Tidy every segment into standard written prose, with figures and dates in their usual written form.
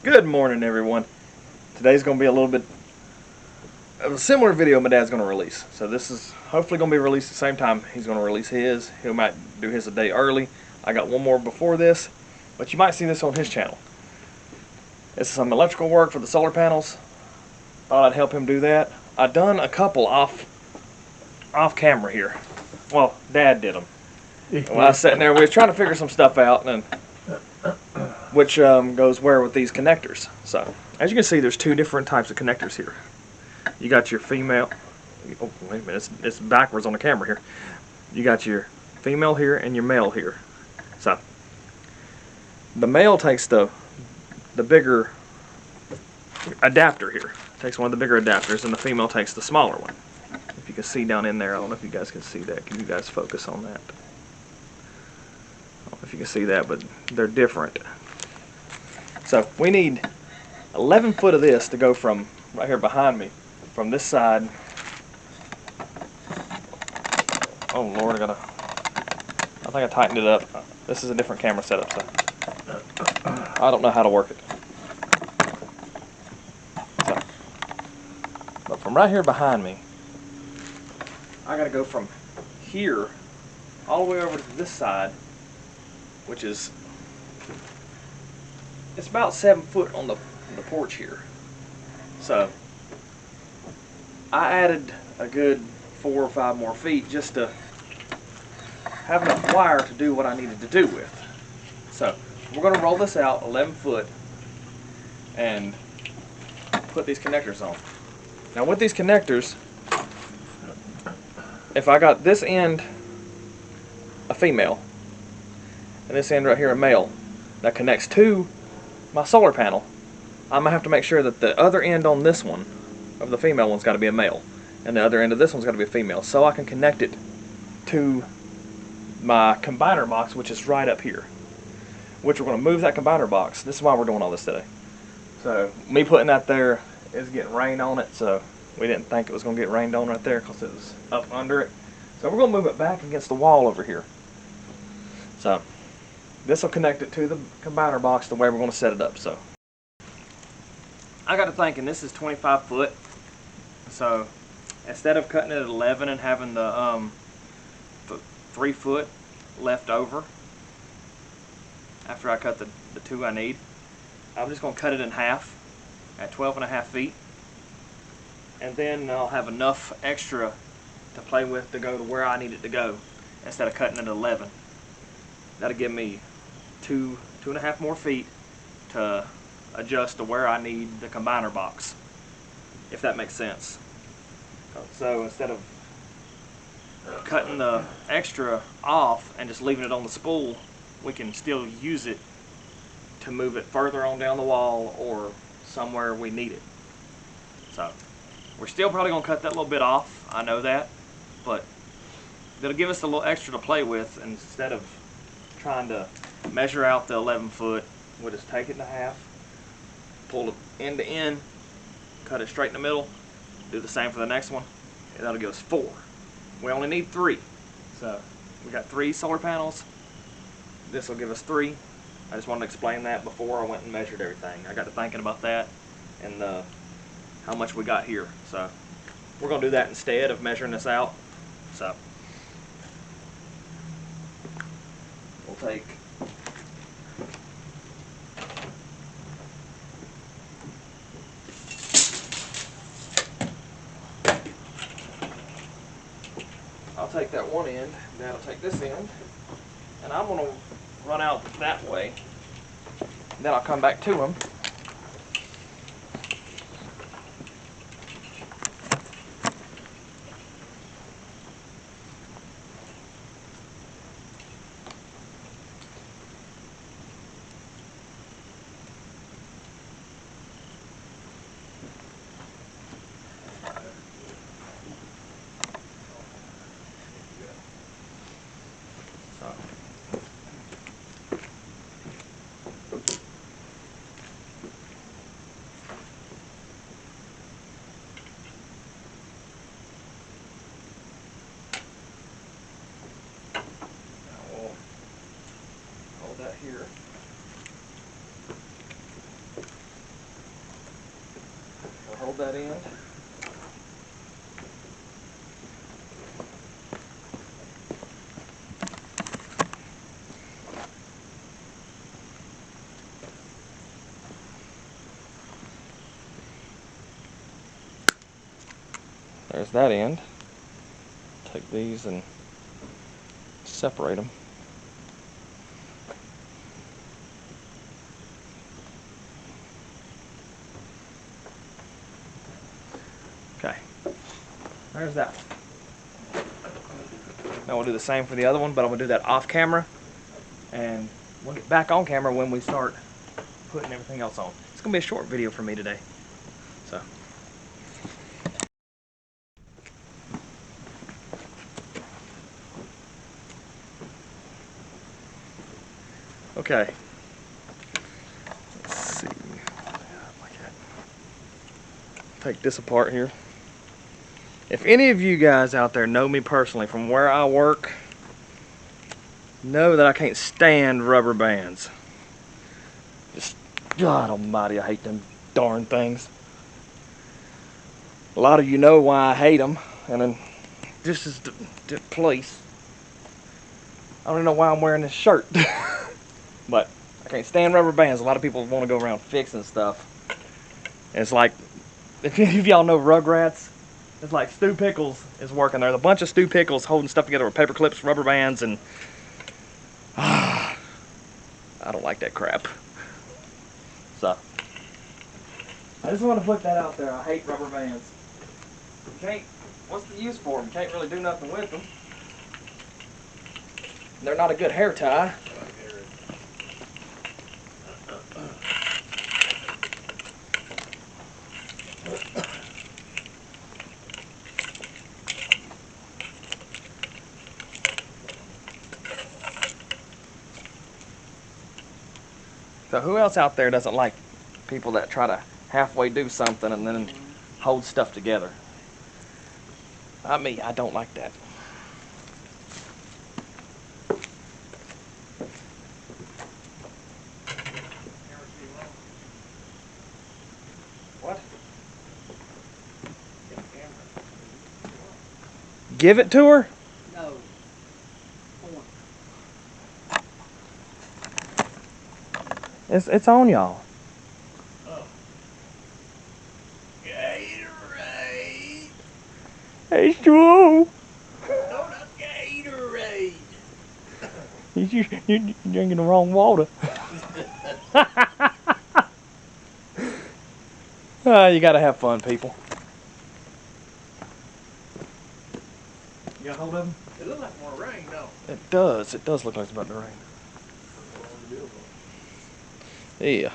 Good morning, everyone. Today's going to be a little bit of a similar video my dad's going to release. So this is hopefully going to be released at the same time he's going to release his. He might do his a day early. I got one more before this, but you might see this on his channel. This is some electrical work for the solar panels. Thought I'd help him do that. I've done a couple off camera here. Well, Dad did them. When I was sitting there, we was trying to figure some stuff out, and which goes where with these connectors. So, as you can see, there's two different types of connectors here. You got your female, oh wait a minute, it's backwards on the camera here. You got your female here and your male here. So, the male takes the bigger adapter here. Takes one of the bigger adapters, and the female takes the smaller one. If you can see down in there, I don't know if you guys can see that. Can you guys focus on that? I don't know if you can see that, but they're different. So we need 11 foot of this to go from right here behind me, from this side. Oh Lord, I think I tightened it up. This is a different camera setup, so I don't know how to work it. So, but from right here behind me, I gotta go from here all the way over to this side, which is, it's about 7 foot on the porch here. So I added a good 4 or 5 more feet just to have enough wire to do what I needed to do with. So we're going to roll this out 11 foot and put these connectors on. Now with these connectors, if I got this end a female and this end right here a male that connects to my solar panel, I'm going to have to make sure that the other end on this one, of the female one's got to be a male, and the other end of this one's got to be a female, so I can connect it to my combiner box, which is right up here. Which we're going to move that combiner box. This is why we're doing all this today. So me putting that there is getting rain on it, so we didn't think it was going to get rained on right there because it was up under it. So we're going to move it back against the wall over here. So this will connect it to the combiner box the way we're going to set it up. So I got to thinking this is 25 foot. So instead of cutting it at 11 and having the 3 foot left over after I cut the 2 I need, I'm just going to cut it in half at 12.5 feet. And then I'll have enough extra to play with to go to where I need it to go instead of cutting it at 11. That'll give me 2.5 more feet to adjust to where I need the combiner box, if that makes sense. So instead of cutting the extra off and just leaving it on the spool, we can still use it to move it further on down the wall or somewhere we need it. So we're still probably going to cut that little bit off, I know that, but it'll give us a little extra to play with. Instead of trying to measure out the 11 foot, we'll just take it in half, pull it end to end, cut it straight in the middle, do the same for the next one, and that'll give us 4. We only need 3. So we got 3 solar panels. This will give us 3. I just wanted to explain that before I went and measured everything. I got to thinking about that and how much we got here. So we're going to do that instead of measuring this out. So we'll take I'll take that one end, then I'll take this end, and I'm going to run out that way. Then I'll come back to them. that end. There's that end. Take these and separate them. Okay, there's that one. Now we'll do the same for the other one, but I'm gonna do that off camera, and we'll get back on camera when we start putting everything else on. It's gonna be a short video for me today, so. Okay. Let's see. Take this apart here. If any of you guys out there know me personally from where I work, know that I can't stand rubber bands. Just, God almighty, I hate them darn things. A lot of you know why I hate them, and then this is the place. I don't even know why I'm wearing this shirt. But I can't stand rubber bands. A lot of people want to go around fixing stuff. And it's like, if any of y'all know Rugrats, it's like Stu Pickles is working there. There's a bunch of Stu Pickles holding stuff together with paper clips, rubber bands, and I don't like that crap. So I just want to put that out there. I hate rubber bands. You can't, what's the use for them? You can't really do nothing with them. They're not a good hair tie. So who else out there doesn't like people that try to halfway do something and then hold stuff together? Not me, I don't like that. What? Give it to her? No. It's on y'all. Oh. Gatorade. Hey, Stu. No, not Gatorade. You're drinking the wrong water. You gotta have fun, people. You got hold of them? It looks like more rain, though. It does. It does look like it's about to rain. Yeah.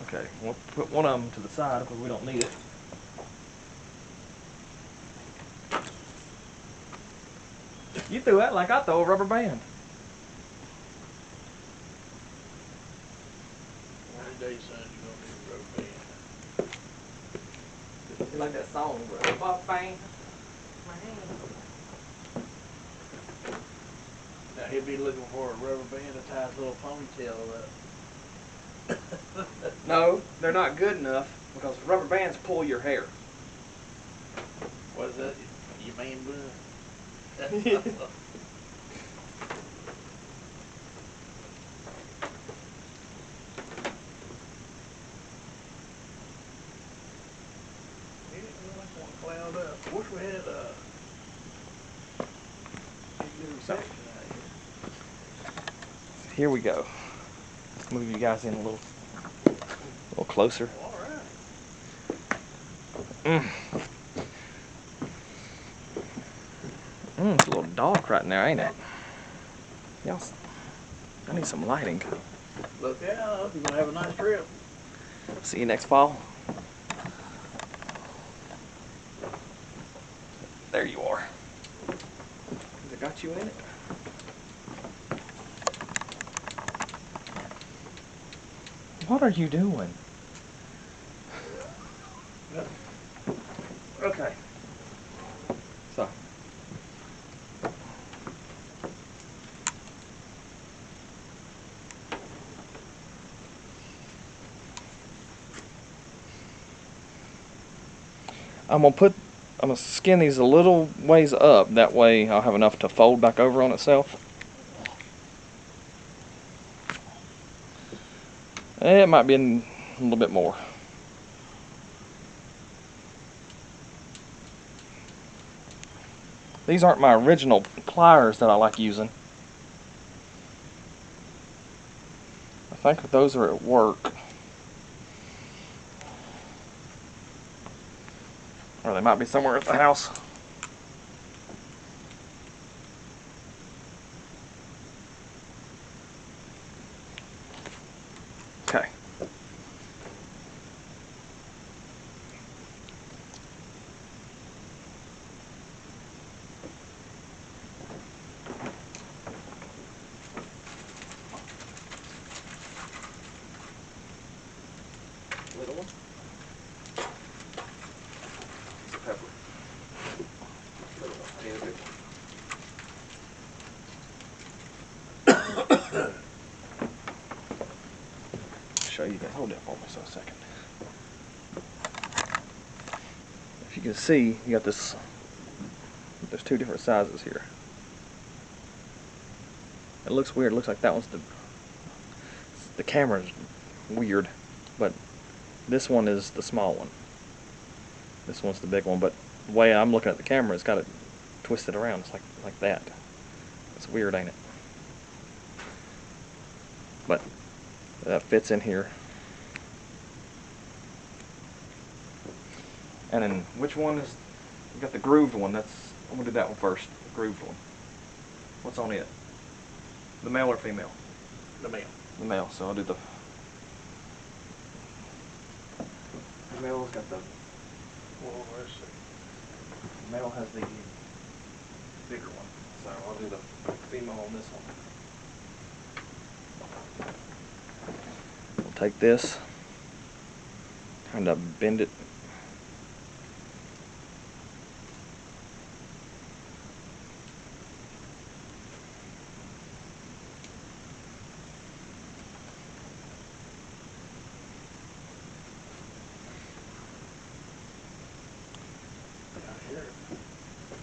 Okay, we'll put one of them to the side because we don't need it. You threw that like I throw a rubber band. One day, son, you're going to need a rubber band. You like that song, Rubber Band? Now, he'll be looking for a rubber band to tie his little ponytail up. No, they're not good enough because rubber bands pull your hair. What is that? Your man bun? Cloud up. Wish we had reception out Here we go. Let's move you guys in a little closer. here. All right. It's a little dark right now, ain't it? Y'all, I need some lighting. Look out. You're going to have a nice trip. See you next fall. There you are. Has it got you in it? What are you doing? Okay. So. I'm gonna skin these a little ways up. That way I'll have enough to fold back over on itself. It might be a little bit more. These aren't my original pliers that I like using. I think those are at work. Or they might be somewhere at the house. Okay. Little one. It's a pepper. Little one. I need a big one. Show you guys. Hold that for me for a second. If you can see, you got this. There's two different sizes here. It looks weird. It looks like that one's the camera's weird, but this one is the small one. This one's the big one, but the way I'm looking at the camera, it's got it twisted around. It's like that. It's weird, ain't it? But that fits in here. And then which one is? You got the grooved one. I'm gonna do that one first. The grooved one. What's on it? The male or female? The male. The male. So I'll do the male's got the. Well, let's see. The male has the bigger one. So I'll do the female on this one. We'll take this, kind of bend it.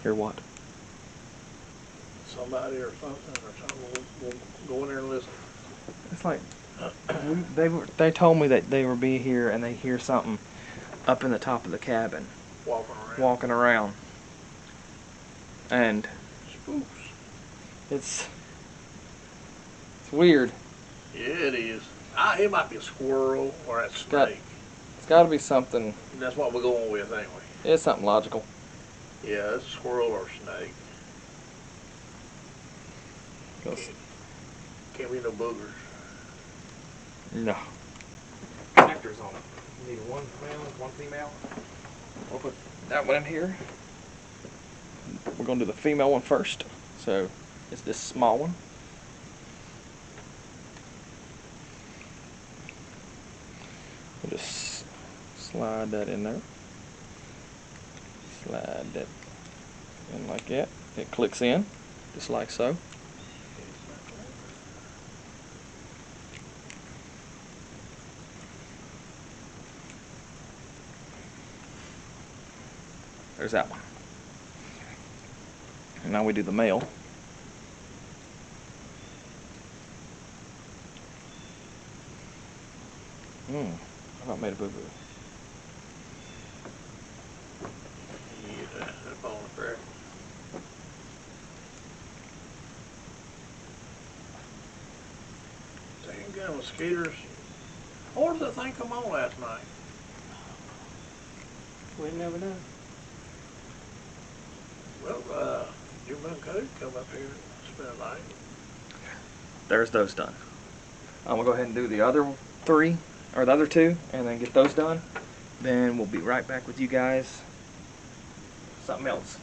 Hear what? Somebody or something we'll go in there and listen. It's like they told me that they would be here and they hear something up in the top of the cabin Walking around. And Spooks. it's weird. Yeah, it is. It might be a squirrel or a snake. It's got to be something. That's what we're going with, ain't we? It's something logical. Yeah, it's a squirrel or a snake. Can't be no boogers. No. Connectors on it. You need one male, one female. We'll put that one in here. We're going to do the female one first. So it's this small one. We'll just slide that in there. Slide that in like that. It clicks in, just like so. There's that one. And now we do the male. I about made a boo-boo. Yeah, that's on the crack. Same gun mosquitoes. Or did that thing come on last night? We never know. Well, you and Cody come up here and spend a night. There's those done. I'm gonna go ahead and do the other three, or the other two, and then get those done. Then we'll be right back with you guys. Something else.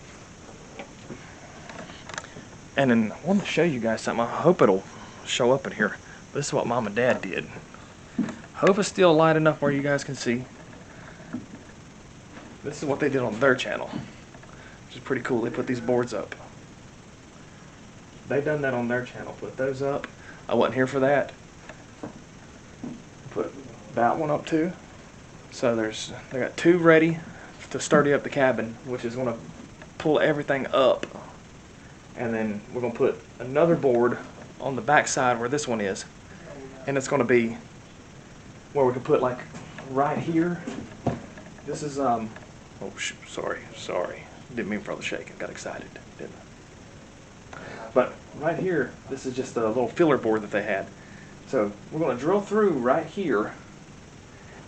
And then I wanted to show you guys something. I hope it'll show up in here. This is what Mom and Dad did. Hope it's still light enough where you guys can see. This is what they did on their channel, which is pretty cool. They put these boards up. They done that on their channel. Put those up. I wasn't here for that. Put that one up too. So they got two ready to sturdy up the cabin, which is going to pull everything up. And then we're going to put another board on the back side where this one is. And it's going to be where we can put like right here. This is, oh, sorry. Didn't mean for all the shaking. Got excited, didn't I? But right here, this is just a little filler board that they had. So we're going to drill through right here,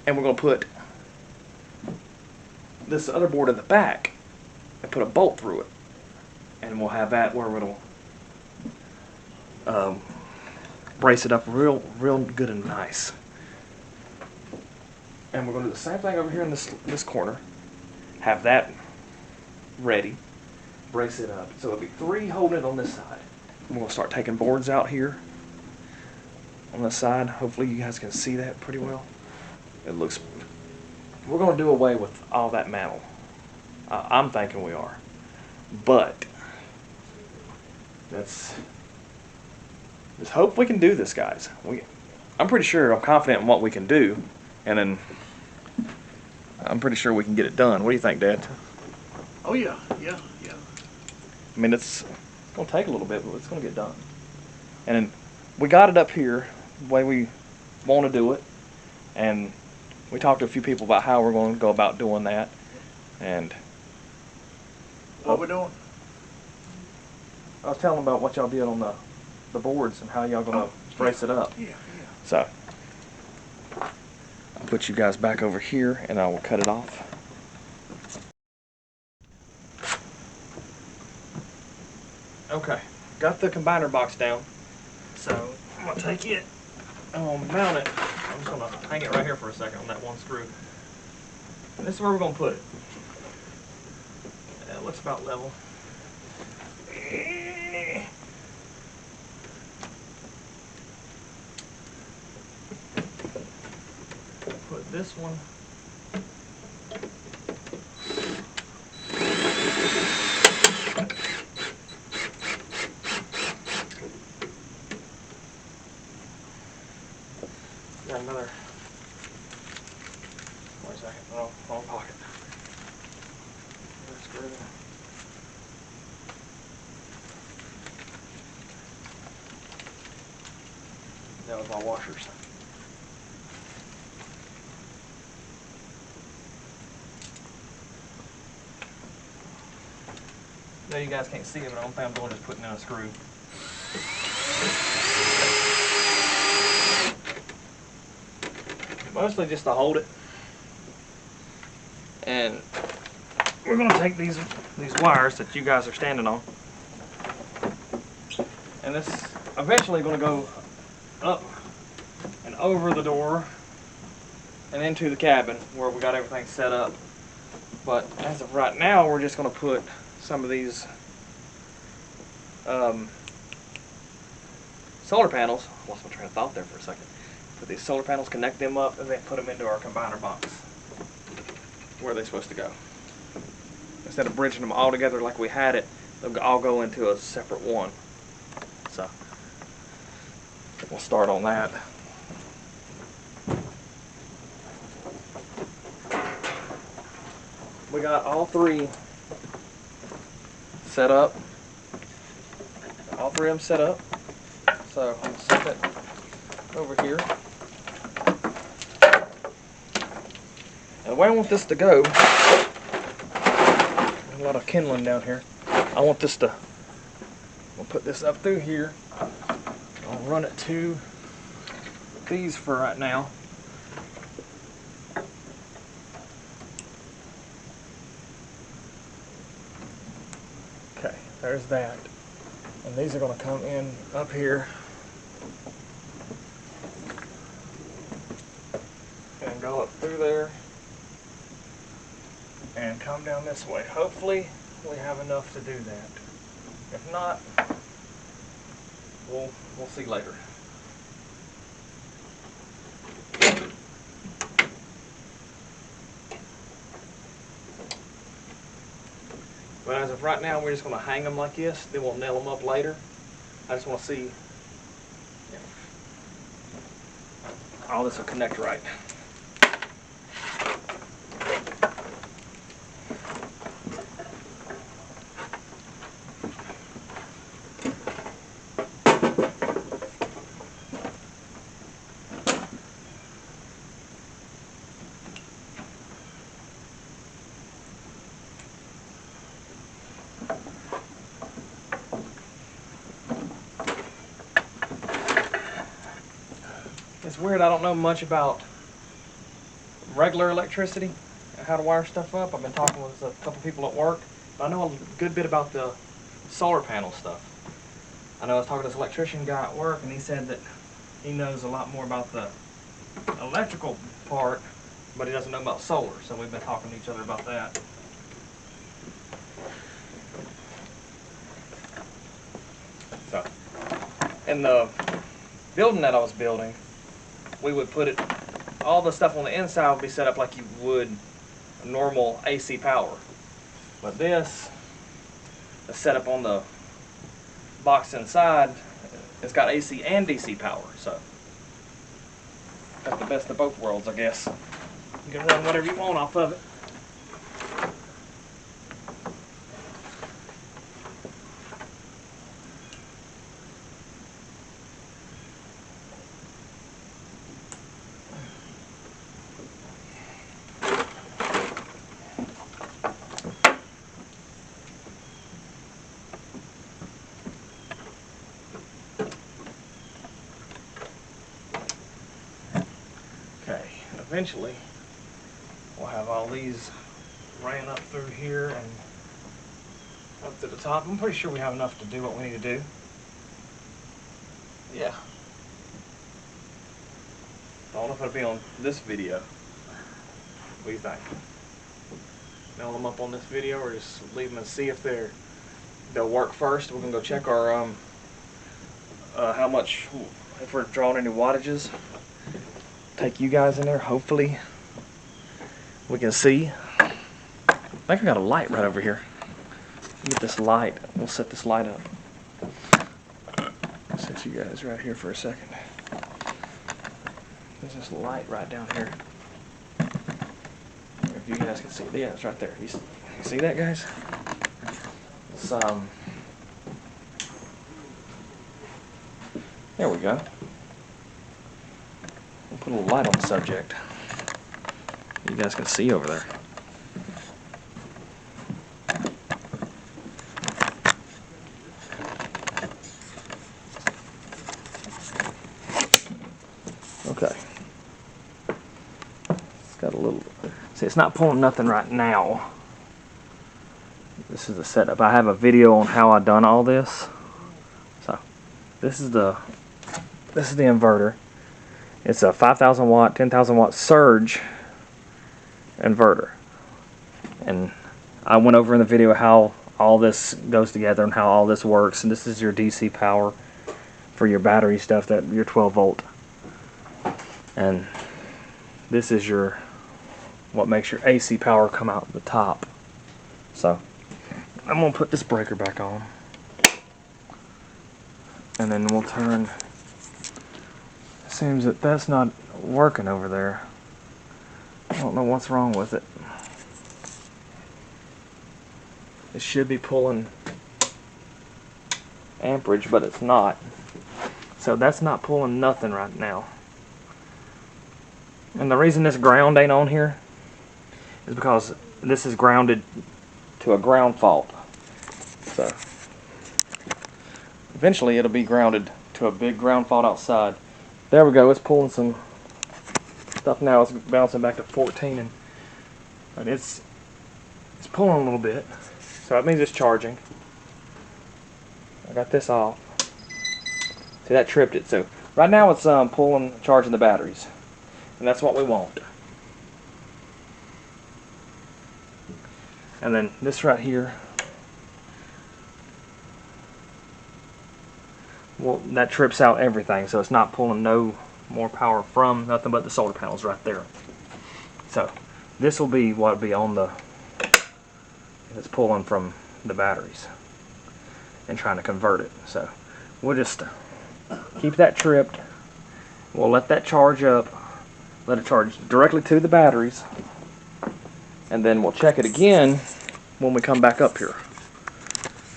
and we're going to put this other board in the back and put a bolt through it. And we'll have that where it'll brace it up real good and nice. And we're going to do the same thing over here in this corner. Have that ready. Brace it up. So there'll be 3 holding it on this side. And we're going to start taking boards out here on this side. Hopefully you guys can see that pretty well. It looks... We're going to do away with all that mantle. I'm thinking we are. But let's hope we can do this, guys. I'm pretty sure, I'm confident in what we can do. And then I'm pretty sure we can get it done. What do you think, Dad? Oh yeah. I mean, it's going to take a little bit, but it's going to get done. And then we got it up here the way we want to do it. And we talked to a few people about how we're going to go about doing that. And What we doing? I was telling them about what y'all did on the boards and how y'all going to brace it up. Yeah. So I'll put you guys back over here and I will cut it off. Okay, got the combiner box down. So I'm gonna take it and I'll mount it. I'm just gonna hang it right here for a second on that one screw. And this is where we're gonna put it. It looks about level. Put this one. Got another. Wait a second. Oh, wrong pocket. Let's screw that. That was my washers. No, you guys can't see it, but the only thing I'm doing is putting in a screw. Mostly just to hold it. And we're going to take these wires that you guys are standing on. And this eventually going to go up and over the door and into the cabin where we got everything set up. But as of right now, we're just going to put some of these solar panels. Lost my train of thought there for a second. Put these solar panels, connect them up, and then put them into our combiner box where they're supposed to go. Instead of bridging them all together like we had it, they'll all go into a separate one. So we'll start on that. We got all 3 set up. All 3 of them set up. So I'm going to set that over here. And the way I want this to go, a lot of kindling down here. I want this to, I'll put this up through here. I'll run it to these for right now. Okay, there's that. And these are going to come in up here and go up through there and come down this way. Hopefully we have enough to do that. If not, we'll see later. But as of right now, we're just going to hang them like this. Then we'll nail them up later. I just want to see if all this will connect right. It's weird, I don't know much about regular electricity and how to wire stuff up. I've been talking with a couple people at work, but I know a good bit about the solar panel stuff. I know I was talking to this electrician guy at work, and he said that he knows a lot more about the electrical part, but he doesn't know about solar, so we've been talking to each other about that. So, in the building that I was building, we would put it, all the stuff on the inside would be set up like you would a normal AC power. But this is set up on the box inside. It's got AC and DC power, so got the best of both worlds, I guess. You can run whatever you want off of it. Okay, eventually we'll have all these ran up through here and up to the top. I'm pretty sure we have enough to do what we need to do. Yeah. I don't know if it'll be on this video. What do you think? Nail them up on this video, or just leave them and see if they'll work first? We're gonna go check our how much, if we're drawing any wattages. Take you guys in there. Hopefully we can see. I think I got a light right over here. Get this light. We'll set this light up. Set you guys right here for a second. There's this light right down here. If you guys can see it. Yeah, it's right there. You see that, guys? It's, there we go. We'll put a little light on the subject. You guys can see over there. Okay. It's got a little... See, it's not pulling nothing right now. This is the setup. I have a video on how I done all this. So, this is the inverter. It's a 5,000 watt, 10,000 watt surge inverter. And I went over in the video how all this goes together and how all this works. And this is your DC power for your battery stuff, that your 12 volt. And this is your, what makes your AC power come out the top. So I'm gonna put this breaker back on, and then we'll turn. It seems that that's not working over there. I don't know what's wrong with it. It should be pulling amperage, but it's not. So that's not pulling nothing right now. And the reason this ground ain't on here is because this is grounded to a ground fault. So eventually it'll be grounded to a big ground fault outside. There we go. It's pulling some stuff now. It's bouncing back to 14, but it's pulling a little bit. So that means it's charging. I got this off. See, that tripped it. So right now it's charging the batteries, and that's what we want. And then this right here, well, that trips out everything, so it's not pulling no more power from nothing but the solar panels right there. So this will be what will be on the, it's pulling from the batteries and trying to convert it. So we'll just keep that tripped. We'll let that charge up, let it charge directly to the batteries, and then we'll check it again when we come back up here.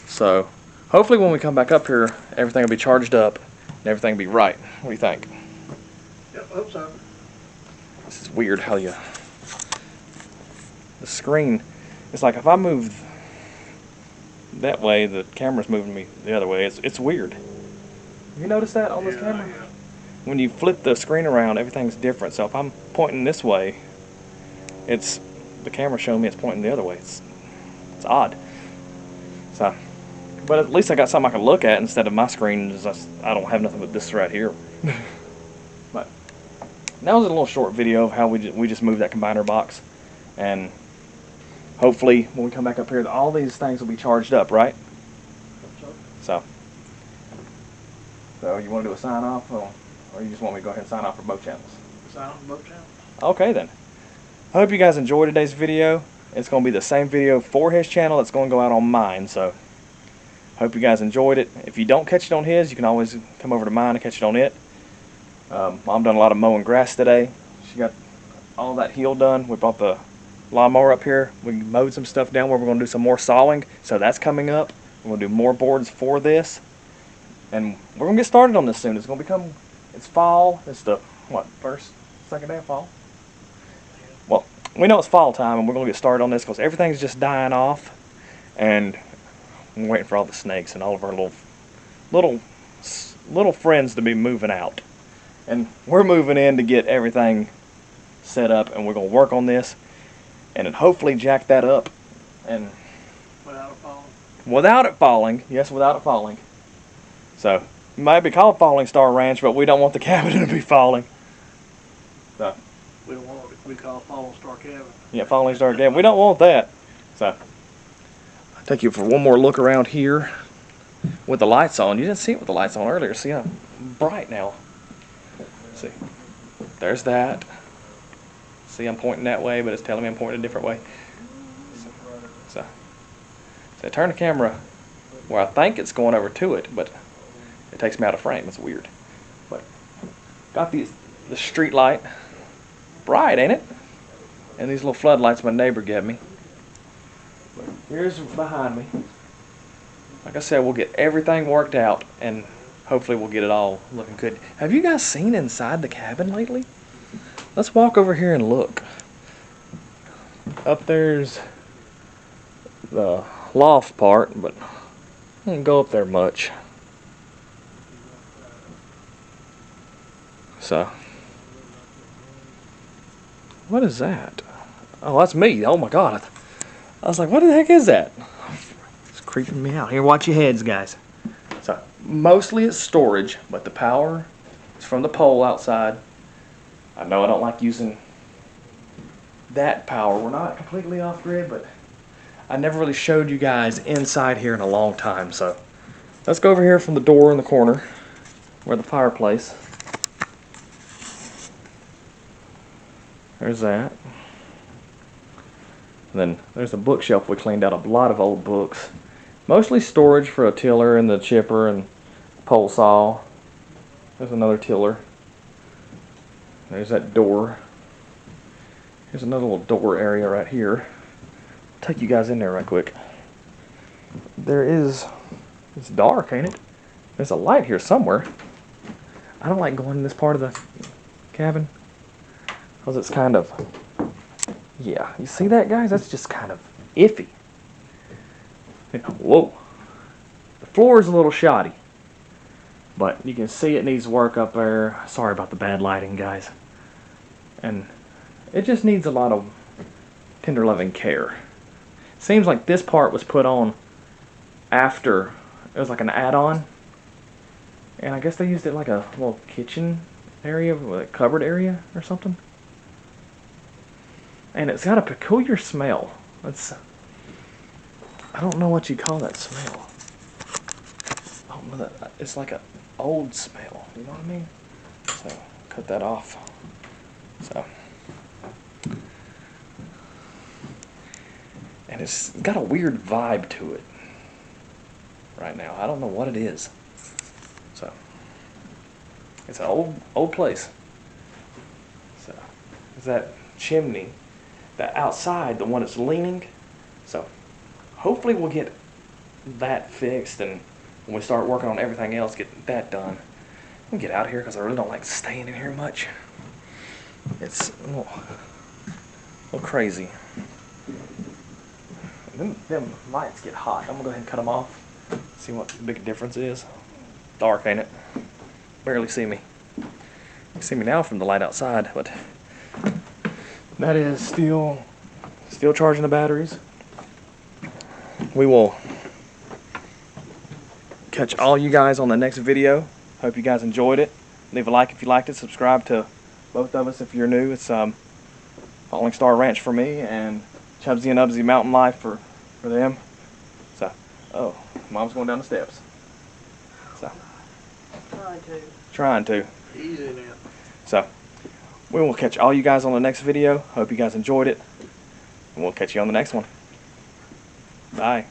So hopefully when we come back up here, everything will be charged up and everything will be right. What do you think? Yep, hope so. This is weird how the screen, it's like if I move that way, the camera's moving me the other way. It's weird. You notice that on this camera? Yeah. when you flip the screen around, everything's different. So if I'm pointing this way, the camera showing me it's pointing the other way. It's odd. So, but at least I got something I can look at instead of my screen. I don't have nothing but this right here. But that was a little short video of how we just moved that combiner box, and hopefully when we come back up here, all these things will be charged up, right? So you want to do a sign off, or you just want me to go ahead and sign off for both channels? Sign off for both channels. Okay then. I hope you guys enjoyed today's video. It's going to be the same video for his channel that's going to go out on mine, so hope you guys enjoyed it. If you don't catch it on his, you can always come over to mine and catch it on it. Mom done a lot of mowing grass today. She got all that heel done. We brought the lawnmower up here. We mowed some stuff down where we're going to do some more sawing, so that's coming up. We're going to do more boards for this, and we're going to get started on this soon. It's going to become, it's fall. It's the, what, second day of fall? Well, we know it's fall time, and we're going to get started on this because everything's just dying off, and we're waiting for all the snakes and all of our little friends to be moving out. And we're moving in to get everything set up, and we're going to work on this and then hopefully jack that up and Without it falling. without it falling. Yes, without it falling. So it might be called Falling Star Ranch, but we don't want the cabin to be falling. So We don't want it to be called Falling Star Cabin. yeah, Falling Star Cabin. We don't want that. So I'll take you for one more look around here with the lights on. You didn't see it with the lights on earlier. See how bright now. See, there's that. See, I'm pointing that way, but it's telling me I'm pointing a different way. So I turn the camera where I think it's going over to it, but it takes me out of frame. It's weird. But got the street light. Bright, ain't it? And these little floodlights my neighbor gave me. But here's behind me. Like I said, we'll get everything worked out, and hopefully we'll get it all looking good. Have you guys seen inside the cabin lately? Let's walk over here and look. Up there's the loft part, but I don't go up there much. So, what is that? Oh, that's me. Oh my God. I was like, what the heck is that? It's creeping me out. Here, watch your heads, guys. So, mostly it's storage, but the power is from the pole outside. I know I don't like using that power. We're not completely off grid, but I never really showed you guys inside here in a long time. So let's go over here from the door in the corner where the fireplace. There's that. And then there's a bookshelf. We cleaned out a lot of old books. Mostly storage for a tiller and the chipper and pole saw. There's another tiller. There's that door. Here's another little door area right here. I'll take you guys in there right quick. It's dark, ain't it? There's a light here somewhere. I don't like going in this part of the cabin because it's kind of, yeah, you see that, guys? That's just kind of iffy. Whoa. The floor is a little shoddy, but you can see it needs work up there. Sorry about the bad lighting, guys. And it just needs a lot of tender loving care. Seems like this part was put on after, it was like an add-on, and I guess they used it like a little kitchen area, a cupboard area or something. And it's got a peculiar smell. I don't know what you call that smell. It's like an old smell, you know what I mean? So cut that off. So, and it's got a weird vibe to it right now. I don't know what it is. So, it's an old place. So, there's that chimney, that outside, the one that's leaning. So, hopefully we'll get that fixed, and when we start working on everything else, get that done. We'll get out of here because I really don't like staying in here much. It's a little crazy. Them lights get hot. I'm going to go ahead and cut them off. See what the big difference is. Dark, ain't it? Barely see me. You see me now from the light outside, but that is still charging the batteries. We will catch all you guys on the next video. Hope you guys enjoyed it. Leave a like if you liked it. Subscribe to both of us if you're new. It's Falling Star Ranch for me, and Chubsy and Ubsy Mountain Life for them. So, oh, Mom's going down the steps. So, trying to. Easy now. So, we will catch all you guys on the next video. Hope you guys enjoyed it, and we'll catch you on the next one. Bye.